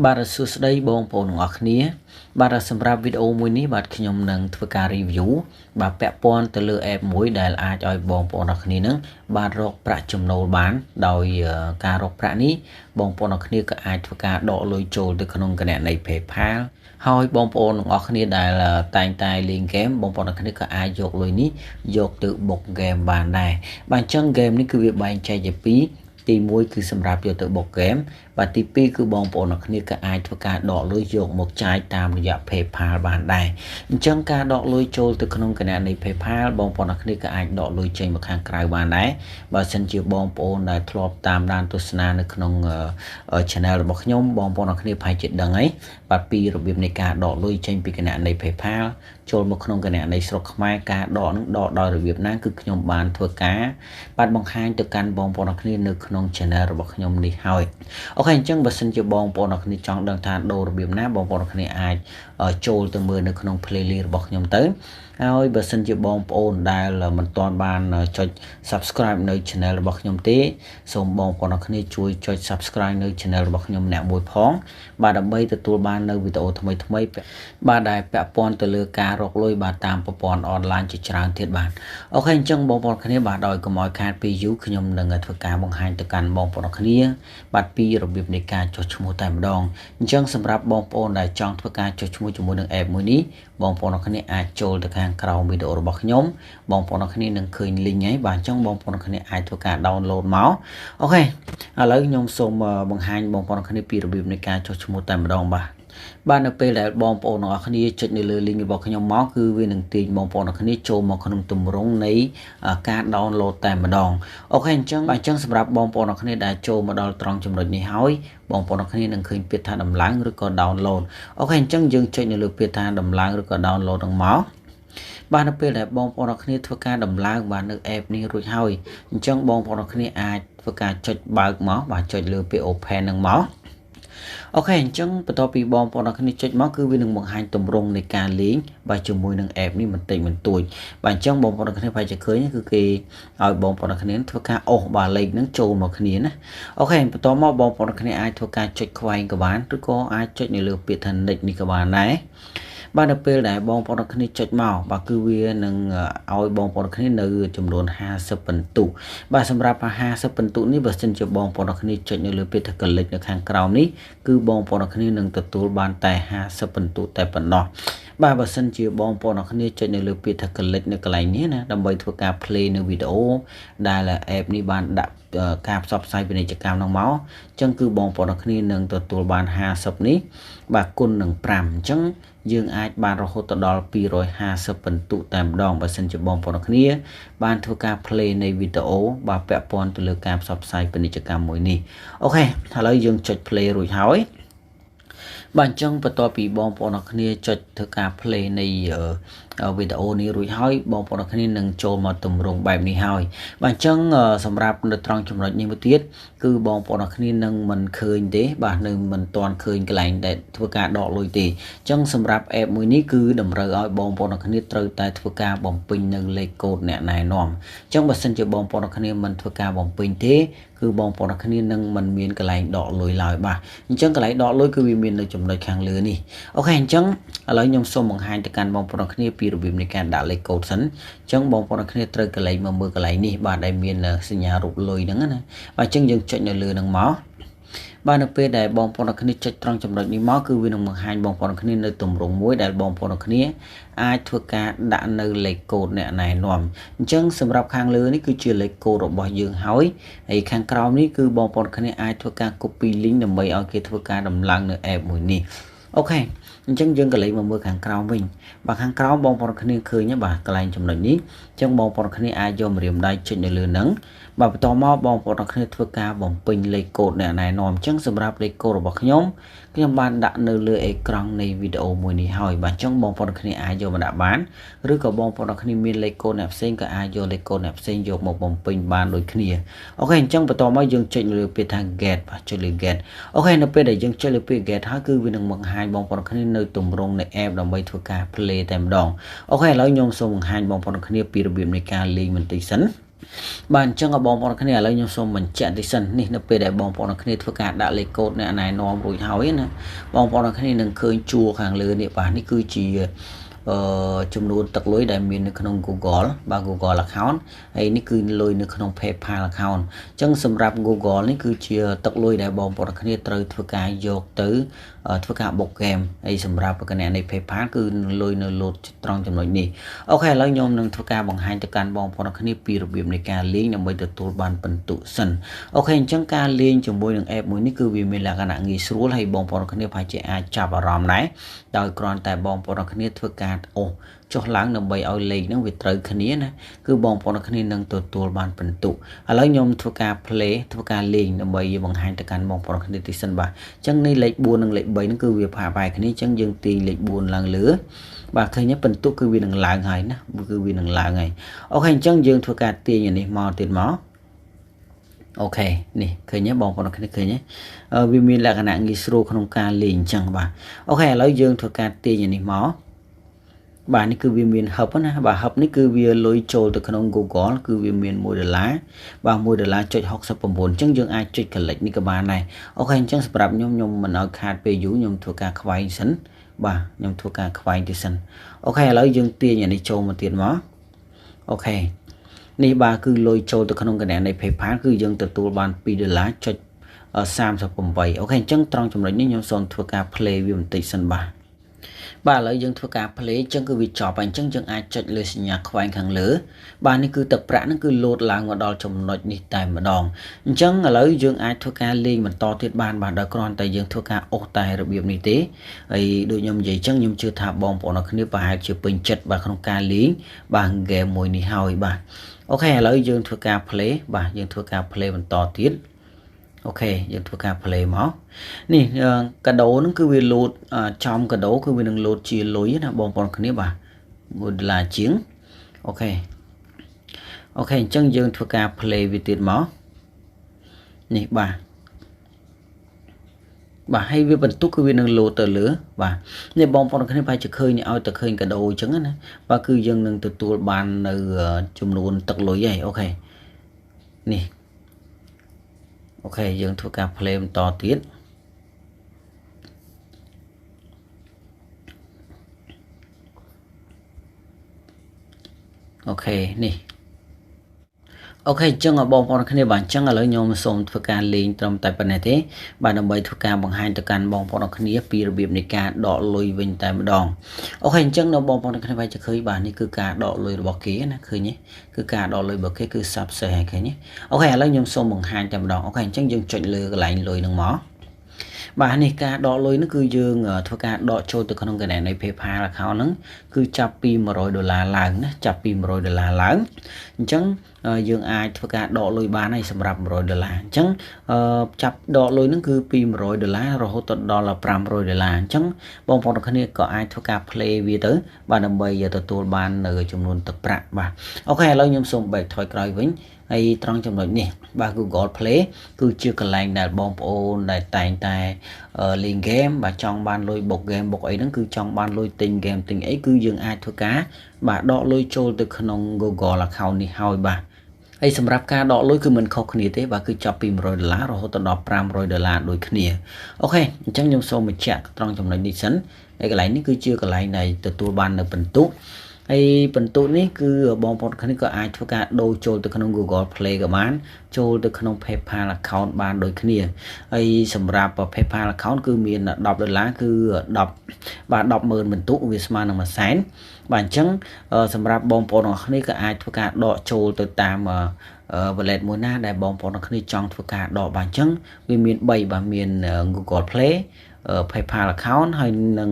បាទសួស្តីបងប្អូនទាំងអស់គ្នាបាទសម្រាប់វីដេអូមួយនេះបាទខ្ញុំនឹងធ្វើការ review បាទពាក់ព័ន្ធទៅលើ app មួយដែលអាចឲ្យបងប្អូនទាំងអស់គ្នានឹងបាទរកប្រាក់ចំណូលបានដោយការរកប្រាក់នេះបងប្អូនទាំងអស់គ្នាក៏អាចធ្វើការដកលុយចូលទៅក្នុងគណនី PayPal ហើយបងប្អូនទាំងអស់គ្នាដែលតែងតែលេង game បងប្អូនទាំងអស់គ្នាក៏អាចយកលុយនេះយកទៅបុក game បានដែរបាទអញ្ចឹង game នេះគឺវាបែងចែកជាពីរទី1គឺសម្រាប់យកទៅបុកហ្គេមបាទទី2គឺបងប្អូនអ្នកគ្នាក៏អាចធ្វើការដកលុយយកមកចាយតាមរយៈ PayPal បានដែរអញ្ចឹងការដកលុយចូលទៅក្នុងគណនី PayPal បងប្អូនអ្នកគ្នាក៏អាចដកលុយចេញមកខាងក្រៅបានដែរបើសិនជាបងប្អូនដែលធ្លាប់តាមដានទស្សនានៅក្នុង channel របស់ខ្ញុំបងប្អូនអ្នកគ្នាប្រហែលជាដឹងហើយបាទពីរបៀបនៃការដកលុយចេញពីគណនី PayPal ចូលមកក្នុងគណនីស្រុកខ្មែរការដកនឹងដកដោយរបៀបណាគឺខ្ញុំបានធ្វើការបាទបង្ហាញទៅកាន់បងប្អូនអ្នកគ្នានៅក្នុង channel របស់ខ្ញុំនេះហើយអូខេអញ្ចឹងបើសិនជាបងប្អូនអ្នកគ្នាចង់ដឹងថាដូររបៀបណាបងប្អូនអ្នកគ្នាអាចចូលទៅមើលនៅក្នុង playlist របស់ខ្ញុំទៅហើយបើសិនជាបងប្អូនដែលមិនទាន់បានចុច subscribe នៅ channel របស់ខ្ញុំទេសូមបងប្អូនអ្នកគ្នាជួយចុច subscribe នៅ channel របស់ខ្ញុំម្នាក់មួយផងបាទដើម្បីទទួលបាននៅវីដេអូថ្មីៗបាទដែលពាក់ព័ន្ធទៅលើការរកលុយបាទតាមប្រព័ន្ធ online ជាច្រើនទៀតបាទអូខេអញ្ចឹងបងប្អូនគ្នាបាទដោយកុំឲ្យខាតពីយូរខ្ញុំនឹងធ្វើការបង្ហាញទៅកាន់បងប្អូនគ្នាបាទពីរបៀបនៃការចុះឈ្មោះតែម្ដងអញ្ចឹងសម្រាប់បងប្អូនដែលចង់ធ្វើការចុះឈ្មោះជាមួយនឹង app មួយនេះបងប្អូនគ្នាអាចចូលទៅខាងក្រោមវីដេអូរបស់ខ្ញុំបងប្អូនគ្នានឹងឃើញ link ហើយបាទអញ្ចឹងបងប្អូនគ្នាអាចធ្វើការ download មកអូខេឥឡូវខ្ញុំសូមបង្ហាញបងប្អូនគ្នាពីរបៀបនៃការចុះឈ្មោះតែម្ដងបាទនៅពេលដែលបងប្អូនទាំងអស់គ្នាចុចនៅលើ link របស់ខ្ញុំមកគឺវានឹងទាញបងប្អូនទាំងគ្នាចូលមកក្នុងទម្រង់នៃការ download តែម្ដងអូខេអញ្ចឹងសម្រាប់បងប្អូនទាំងគ្នាដែលចូលមកដល់ត្រង់ចំណុចនេះហើយបងប្អូនទាំងគ្នានឹងឃើញពាក្យថាដំឡើងឬក៏ download អូខេអញ្ចឹងយើងចុចនៅលើពាក្យថាដំឡើងឬក៏ download ហ្នឹងមកបាទនៅពេលដែលបងប្អូនទាំងគ្នាធ្វើការដំឡើងបាននៅ app នេះរួចហើយអញ្ចឹងបងប្អូនទាំងគ្នាអាចធ្វើការចុចបើកមកបាទចុចលើពាក្យ open ហ្នឹងមកអូខេអញ្ចឹងបន្ទាប់ពីបងប្អូនអ្នកគ្នាចុចមកគឺវានឹងបង្ហាញទម្រង់នៃការលេងបាទជាមួយនឹង app នេះបន្តិចបន្តួចបាទអញ្ចឹងបងប្អូនអ្នកគ្នាប្រហែលជាឃើញគឺគេឲ្យបងប្អូនអ្នកគ្នាធ្វើការអូសបាទលេខហ្នឹងចូលមកគ្នាណាអូខេបន្ទាប់មកបងប្អូនអ្នកគ្នាអាចធ្វើការចុចខ្វែងក៏បានឬក៏អាចចុចនៅលើពាក្យថា next នេះក៏បានដែរបាទនៅពេលដែលបងប្អូនគ្នាចុចមកបាទគឺវានឹងឲ្យបងប្អូនគ្នានៅចំនួន50ពិន្ទុបាទសម្រាប់50ពិន្ទុនេះបើសិនជាបងប្អូនគ្នាចុចនៅលើពាក្យថា click នៅខាងក្រោមនេះគឺបងប្អូនគ្នានឹងទទួលបានតែ50ពិន្ទុតែប៉ុណ្ណោះបាទបើសិនជាបងប្អូនគ្នាចុចនៅលើពាក្យថា click នៅកន្លែងនេះណាដើម្បីធ្វើការ play នៅវីដេអូដែល app នេះបានដាក់ការផ្សព្វផ្សាយពាណិជ្ជកម្មហ្នឹងមកអញ្ចឹងគឺបងប្អូនគ្នានឹងទទួលបាន50នេះបាទគុណនឹង5អញ្ចឹងយើងអាចបានរហូតដល់250ពិន្ទុតែម្ដងបើសិនជាបងប្អូនគ្នាបានធ្វើការ play នៃវីដេអូបាទពាក់ព័ន្ធទៅលើការផ្សព្វផ្សាយពាណិជ្ជកម្មមួយនេះអូខេឥឡូវយើងចុច play រួចហើយបាទអញ្ចឹងបន្ទាប់ពីបងប្អូនគ្នាចុចធ្វើការ play នៃវីដេអូនេះរួចហើយបងប្អូនគ្នានឹងចូលមកទម្រង់បែបនេះហើយបាទអញ្ចឹងសម្រាប់នៅត្រង់ចំណុចនេះមួយទៀតគឺបងប្អូនគ្នានឹងមិនឃើញទេបាទនៅមិនទាន់ឃើញកន្លែងដែលធ្វើការដកលុយទេអញ្ចឹងសម្រាប់ app មួយនេះគឺតម្រូវឲ្យបងប្អូនគ្នាត្រូវតែធ្វើការបំពេញនៅលេខកូដអ្នកណែនាំអញ្ចឹងបើសិនជាបងប្អូនគ្នាមិនធ្វើការបំពេញទេគឺបងប្អូនគ្នានឹងមិនមានកន្លែងដកលុយឡើយបាទអញ្ចឹងកន្លែងដកលុយគឺវាមាននៅចំណុចខាងលើនេះអូខេអញ្ចឹងឥឡូវខ្ញុំសូមបង្ហាញទៅកាន់បងប្អូនគ្នាពីរបៀបនៃការដាក់លេខកូដសិនអញ្ចឹងបងប្អូនគ្នាត្រូវកន្លែងមកមើលកន្លែងនេះបាទដែលមានសញ្ញារូបលុយហ្នឹងណាបាទអញ្ចឹងយើងចុចនៅលើហ្នឹងមកបាទនៅពេលដែលបងប្អូនគ្នាចុចត្រង់ចំណុចនេះមកគឺវានឹងបង្ហាញបងប្អូនគ្នានៅទម្រង់មួយដែលបងប្អូនគ្នាអាចធ្វើការដាក់នៅលេខកូដអ្នកណែនាំអញ្ចឹងសម្រាប់ខាងលើនេះគឺជាលេខកូដរបស់យើងហើយខាងក្រោមនេះគឺបងប្អូនគ្នាអាចធ្វើការ copy link ដើម្បីឲ្យគេធ្វើការដំឡើងនៅ app មួយនេះអូខេអញ្ចឹងយើងក៏លេខមកមើលខាងក្រោមវិញបាទខាងក្រោមបងប្អូនគ្នាឃើញបាទកន្លែងចំណុចនេះអញ្ចឹងបងប្អូនគ្នាអាចយកម្រាមដៃចុចនៅលើហ្នឹងបាទបន្តមកបងប្អូនគ្នាធ្វើការបំពេញលេខកូដអ្នកណែនាំអញ្ចឹងសម្រាប់លេខកូដរបស់ខ្ញុំបានដាក់នៅលើអេក្រង់នៃវីដេអូមួយនេះហើយបាទអញ្ចឹងបងប្អូនគ្នាអាចយកមកដាក់បានឬក៏បងប្អូនគ្នាមានលេខកូដអ្នកផ្សេងក៏អាចយកលេខកូដអ្នកផ្សេងយកមកបំពេញបានដូចគ្នាអូខេអញ្ចឹងបន្តមកយើងចុចលើពាក្យថា get បាទចុចលើ get អូខេនៅពេលដែលយើងចុចលើពាក្យ get ហើយគឺវានឹងបង្ហាញបងប្អូនគ្នានៅទម្រង់នៃ app ដើម្បីធ្វើការ play តែម្ដងអូខេឥឡូវខ្ញុំសូមបង្ហាញបងប្អូនគ្នាពីរបៀបនៃការលេងបន្តិចសិន bạn chẳng ở bóng bọn này là nhau xong mình chạy thì sân này nó về để bóng bọn này thuộc cả đã lấy code này này nó rồi hỏi nè bóng bọn này đừng khơi chua hàng lừa địa bàn này cứ chỉ trong luôn tật lối đại miền trong Google và Google account hay ní cứ lốiនៅក្នុង PayPal account ចឹងសម្រាប់ Google នេះគឺជាតឹកលុយដែលបងប្អូនគ្នាត្រូវធ្វើការយកទៅធ្វើការបុកហ្គេមហើយសម្រាប់គណនី PayPal គឺលុយនៅលោតត្រង់ចំណុចនេះអូខេឥឡូវខ្ញុំនឹងធ្វើការបង្ហាញទៅកាន់បងប្អូនគ្នាពីរបៀបនៃការលេងដើម្បីទទួលបានពិន្ទុសិនអូខេអញ្ចឹងការលេងជាមួយនឹង app មួយនេះគឺវាមានលក្ខណៈងាយស្រួលហើយបងប្អូនគ្នាប្រហែលជាអាចចាប់អារម្មណ៍ដែរដោយគ្រាន់តែបងប្អូនគ្នាធ្វើការអូចុះឡើងដើម្បីឲ្យលេខហ្នឹងវាត្រូវគ្នាណាគឺបងប្អូនគ្នានឹងទទួលបានពិន្ទុឥឡូវខ្ញុំធ្វើការ play ធ្វើការលេងដើម្បីបង្ហាញទៅកាន់បងប្អូនគ្នាទីសិនបាទអញ្ចឹងនេះលេខ4និងលេខ3ហ្នឹងគឺវាផាបែរគ្នាអញ្ចឹងយើងទាញលេខ4ឡើងលើបាទឃើញពិន្ទុគឺវានឹងឡើងហើយណាគឺវានឹងឡើងហើយអូខេអញ្ចឹងយើងធ្វើការទាញអានេះមកទៀតមកអូខេនេះឃើញទេបងប្អូនគ្នាឃើញទេវាមានលក្ខណៈងាយស្រួលក្នុងការលេងអញ្ចឹងបាទអូខេឥឡូវយើងធ្វើការទាញអានេះមកបាទនេះគឺវាមាន hub ណាបាទ hub នេះគឺវាលុយចូលទៅក្នុង Google គឺវាមាន$1បាទ$1.69អញ្ចឹងយើងអាចចុច click នេះក៏បានដែរអូខេអញ្ចឹងសម្រាប់ខ្ញុំមិនឲ្យខាតពេលយូរខ្ញុំធ្វើការខ្វែងសិនបាទខ្ញុំធ្វើការខ្វែងទៅសិនអូខេឥឡូវយើងទាញអានេះចូលមកទៀតមកអូខេនេះបាទគឺលុយចូលទៅក្នុងគណនី PayPal គឺយើងទទួលបាន$2.38អូខេអញ្ចឹងត្រង់ចំណុចនេះខ្ញុំសូមធ្វើការ play វាបន្តិចសិនបាទបាទឥឡូវយើងធ្វើការ play អញ្ចឹងគឺវាចប់ហើយអញ្ចឹងយើងអាចចុចលើសញ្ញាខ្វែងខាងលើបាទនេះគឺទឹកប្រាក់ហ្នឹងគឺលោតឡើងមកដល់ចំណុចនេះតែម្ដងអញ្ចឹងឥឡូវយើងអាចធ្វើការលេងបន្តទៀតបានបាទដល់គ្រាន់តែយើងធ្វើការអូសតែរបៀបនេះទេហើយដូចខ្ញុំនិយាយអញ្ចឹងខ្ញុំជឿថាបងប្អូនគ្នាប្រហែលជាពេញចិត្តបាទក្នុងការលេងបាទហ្គេមមួយនេះហើយបាទអូខេឥឡូវយើងធ្វើការ play បាទយើងធ្វើការ play បន្តទៀតអូខេយើងធ្វើការ play មកនេះកាដូហ្នឹងគឺវាលោតចំកាដូគឺវានឹងលោតជាលុយណាបងប្អូនគ្នាបាទ$1ជាងអូខេអញ្ចឹងយើងធ្វើការ play វាទៀតមកនេះបាទហើយវាបន្ទុកគឺវានឹងលោតទៅលើបាទនេះបងប្អូនគ្នាប្រហែលជាឃើញឲ្យតែឃើញកាដូអញ្ចឹងណាបាទគឺយើងនឹងទទួលបាននៅចំនួនទឹកលុយហើយអូខេនេះអូខេយើងធ្វើការ play បន្តទៀតអូខេនេះអូខេអញ្ចឹងបងប្អូនគ្នាបាទអញ្ចឹងឥឡូវខ្ញុំសូមធ្វើការលេងត្រឹមតែប៉ុណ្ណេះទេបាទដើម្បីធ្វើការបង្ហាញទៅកាន់បងប្អូនគ្នាពីរបៀបនៃការដកលុយវិញតែម្ដងអូខេអញ្ចឹងនៅបងប្អូនគ្នាបែរជាឃើញបាទនេះគឺការដកលុយរបស់គេណាឃើញទេគឺការដកលុយរបស់គេគឺ subset ហើយឃើញទេអូខេឥឡូវខ្ញុំសូមបង្ហាញតែម្ដងអូខេអញ្ចឹងយើងចុចលើកន្លែងលុយនឹងមកបាទនេះការដកលុយនោះគឺយើងធ្វើការដកចូលទៅក្នុងគណនី PayPal account ហ្នឹងគឺចាប់ពី$100ឡើងណាចាប់ពី$100ឡើងអញ្ចឹងយើងអាចធ្វើការដកលុយបានហើយសម្រាប់$100អញ្ចឹងចាប់ដកលុយហ្នឹងគឺពី$100រហូតដល់$500អញ្ចឹងបងប្អូនគ្នាក៏អាចធ្វើការ play វាទៅបាទដើម្បីទទួលបាននៅចំនួនទឹកប្រាក់បាទអូខេឥឡូវខ្ញុំសូមបែកថយក្រោយវិញហើយត្រង់ចំណុចនេះបាទ Google Play គឺជាកន្លែងដែលបងប្អូនដែលតែងតែលេងហ្គេមបាទចង់បានលុយបុកហ្គេមបុកអីហ្នឹងគឺចង់បានលុយទិញហ្គេមទិញអីគឺយើងអាចធ្វើការបាទដកលុយចូលទៅក្នុង Google account នេះហើយបាទហើយសម្រាប់ការដកលុយគឺមិនខុសគ្នាទេបាទគឺចាប់ពី$100រហូតដល់$500ដូចគ្នាអូខេអញ្ចឹងខ្ញុំសូមបញ្ជាក់ត្រង់ចំណុចនេះសិនហើយកន្លែងនេះគឺជាកន្លែងដែលទទួលបាននៅពិន្ទុហើយបន្ទុកនេះគឺបងប្អូនគ្នាក៏អាចធ្វើការដូរចូលទៅក្នុង Google Play ក៏បានចូលទៅក្នុង PayPal account បានដូចគ្នាហើយសម្រាប់ PayPal account គឺមាន$10គឺ10បាទ100000បន្ទុកវាស្មើនឹង100,000បាទអញ្ចឹងសម្រាប់បងប្អូនទាំងគ្នាក៏អាចធ្វើការដកចូលទៅតាម wallet មួយណាដែលបងប្អូនទាំងគ្នាចង់ធ្វើការដកបាទអញ្ចឹងវាមាន3បាទមាន Google Play PayPal account ហើយនឹង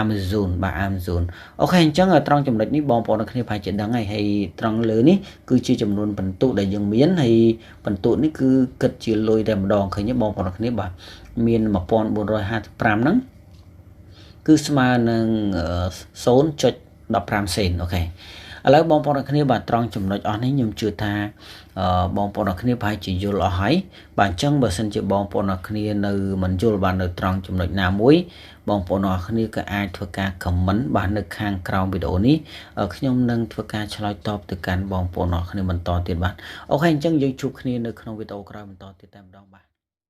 Amazon បាទ Amazon អូខេអញ្ចឹងត្រង់ចំណុចនេះបងប្អូនគ្នាប្រហែលជាដឹងហើយត្រង់លើនេះគឺជាចំនួនបន្ទុកដែលយើងមានហើយបន្ទុកនេះគឺគិតជាលុយតែម្ដងឃើញទេបងប្អូនគ្នាបាទមាន1455ហ្នឹងគឺស្មើនឹង 0.15 សេនអូខេ ឥឡូវបងប្អូនអ្នកគ្នាបាទត្រង់ចំណុចអស់នេះខ្ញុំជឿថាបងប្អូនអ្នកគ្នាប្រហែលជាយល់អស់ហើយបាទអញ្ចឹងបើសិនជាបងប្អូនអ្នកគ្នានៅមិនយល់បាននៅត្រង់ចំណុចណាមួយបងប្អូនអ្នកគ្នាក៏អាចធ្វើការ comment បាទនៅខាងក្រោមវីដេអូនេះខ្ញុំនឹងធ្វើការឆ្លើយតបទៅកាន់បងប្អូនអ្នកគ្នាបន្តទៀតបាទអូខេអញ្ចឹងយើងជួបគ្នានៅក្នុងវីដេអូក្រោយបន្តទៀតតែម្ដងបាទ